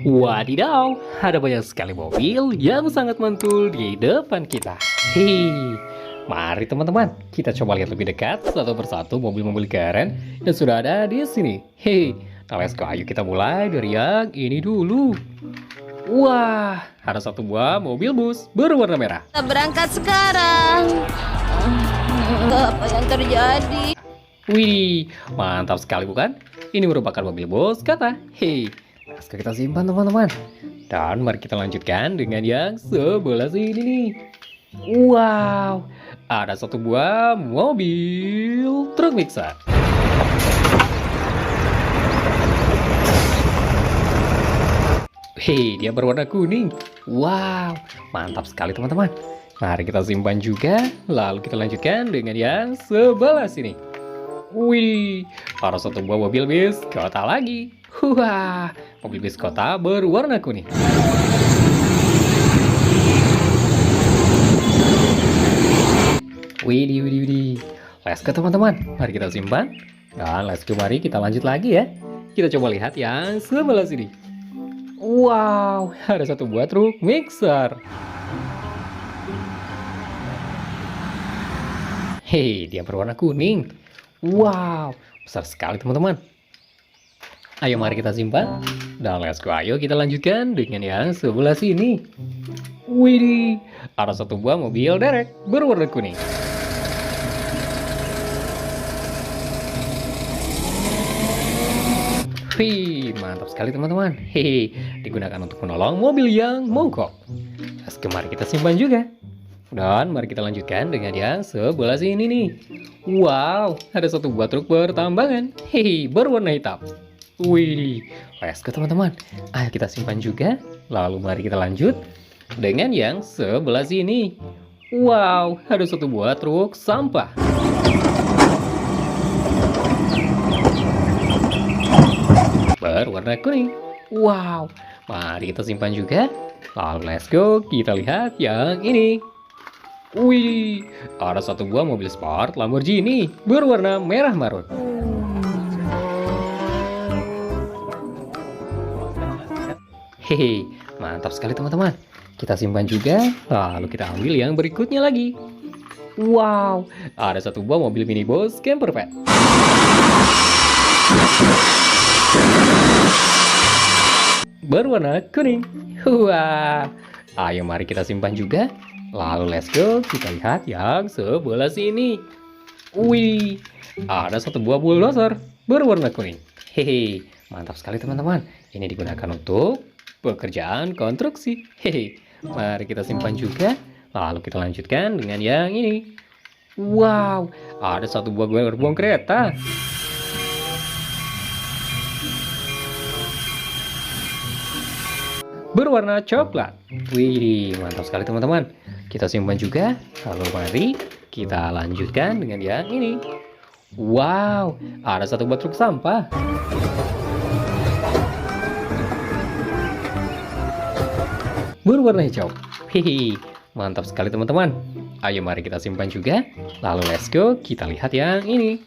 Wadidaw, ada banyak sekali mobil yang sangat mantul di depan kita. Hei, mari teman-teman, kita coba lihat lebih dekat satu persatu mobil-mobil keren yang sudah ada di sini. Hei, nah let's go, ayo kita mulai dari yang ini dulu. Wah, ada satu buah mobil bus berwarna merah. Kita berangkat sekarang. Apa yang terjadi? Wih, mantap sekali bukan? Ini merupakan mobil bus kata. Hei, sekarang kita simpan teman-teman. Dan mari kita lanjutkan dengan yang sebelah sini nih. Wow, ada satu buah mobil truk mixer. Hei, dia berwarna kuning. Wow, mantap sekali teman-teman. Mari kita simpan juga. Lalu kita lanjutkan dengan yang sebelah sini. Wih, ada satu buah mobil bis kota lagi. Wah, mobil bis kota berwarna kuning. Widih, widih, widih. Let's go teman-teman. Mari kita simpan. Dan let's go, mari kita lanjut lagi ya. Kita coba lihat yang sebelah sini. Wow, ada satu buah truk mixer. Hei, dia berwarna kuning. Wow, besar sekali teman-teman. Ayo mari kita simpan. Dan let's go, ayo kita lanjutkan dengan yang sebelah sini. Widih, ada satu buah mobil derek berwarna kuning. Wih, mantap sekali teman-teman. Hehe, digunakan untuk menolong mobil yang mogok. Mari kita simpan juga. Dan mari kita lanjutkan dengan yang sebelah sini nih. Wow, ada satu buah truk bertambangan. Hehe, berwarna hitam. Wih, let's go teman-teman. Ayo kita simpan juga. Lalu mari kita lanjut dengan yang sebelah sini. Wow, ada satu buah truk sampah. Berwarna kuning. Wow, mari kita simpan juga. Lalu let's go, kita lihat yang ini. Wih, ada satu buah mobil sport Lamborghini berwarna merah marun. Hehe, mantap sekali teman-teman. Kita simpan juga, lalu kita ambil yang berikutnya lagi. Wow, ada satu buah mobil minibus camper van. Berwarna kuning. Wah, ayo mari kita simpan juga. Lalu let's go, kita lihat yang sebelah sini. Wih, ada satu buah bulldozer berwarna kuning. Hehe, mantap sekali teman-teman. Ini digunakan untuk pekerjaan konstruksi. Hehe, mari kita simpan juga. Lalu kita lanjutkan dengan yang ini. Wow, ada satu buah gerbong kereta. Berwarna coklat. Wih, mantap sekali teman-teman. Kita simpan juga. Lalu mari kita lanjutkan dengan yang ini. Wow, ada satu buah truk sampah. Berwarna hijau. Hihi, mantap sekali teman-teman. Ayo mari kita simpan juga. Lalu let's go, kita lihat yang ini.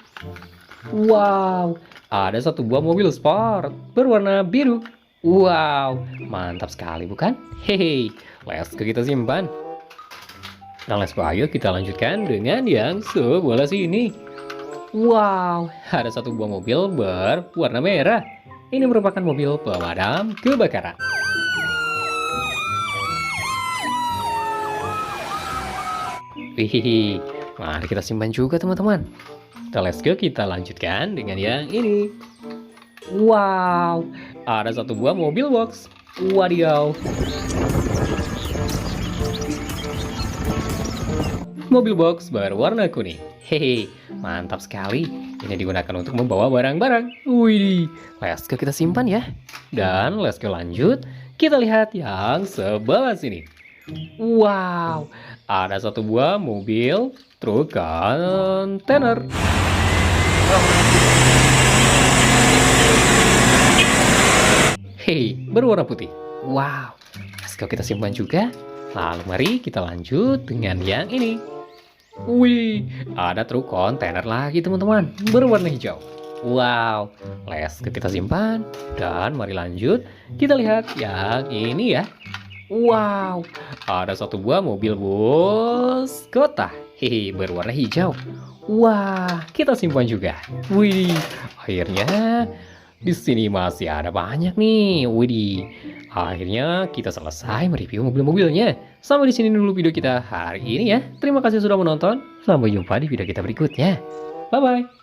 Wow, ada satu buah mobil sport berwarna biru. Wow, mantap sekali bukan? Hehe, let's go kita simpan. Nah let's go, ayo kita lanjutkan dengan yang sebelah sini. Wow, ada satu buah mobil berwarna merah. Ini merupakan mobil pemadam kebakaran. Wih, mari kita simpan juga teman-teman. Nah let's go, kita lanjutkan dengan yang ini. Wow, ada satu buah mobil box. Wadidaw. Mobil box berwarna kuning. Hehe, mantap sekali. Ini digunakan untuk membawa barang-barang. Wih, let's go kita simpan ya. Dan let's go lanjut. Kita lihat yang sebelah sini. Wow, ada satu buah mobil truk kontainer. Hei, berwarna putih. Wow, let's go kita simpan juga. Lalu mari kita lanjut dengan yang ini. Wih, ada truk kontainer lagi teman-teman, berwarna hijau. Wow, let's go kita simpan. Dan mari lanjut, kita lihat yang ini ya. Wow, ada satu buah mobil bus kota. Hehe, berwarna hijau. Wah, kita simpan juga. Wih, akhirnya di sini masih ada banyak nih. Widih. Akhirnya kita selesai mereview mobil-mobilnya. Sampai di sini dulu video kita hari ini ya. Terima kasih sudah menonton. Sampai jumpa di video kita berikutnya. Bye bye.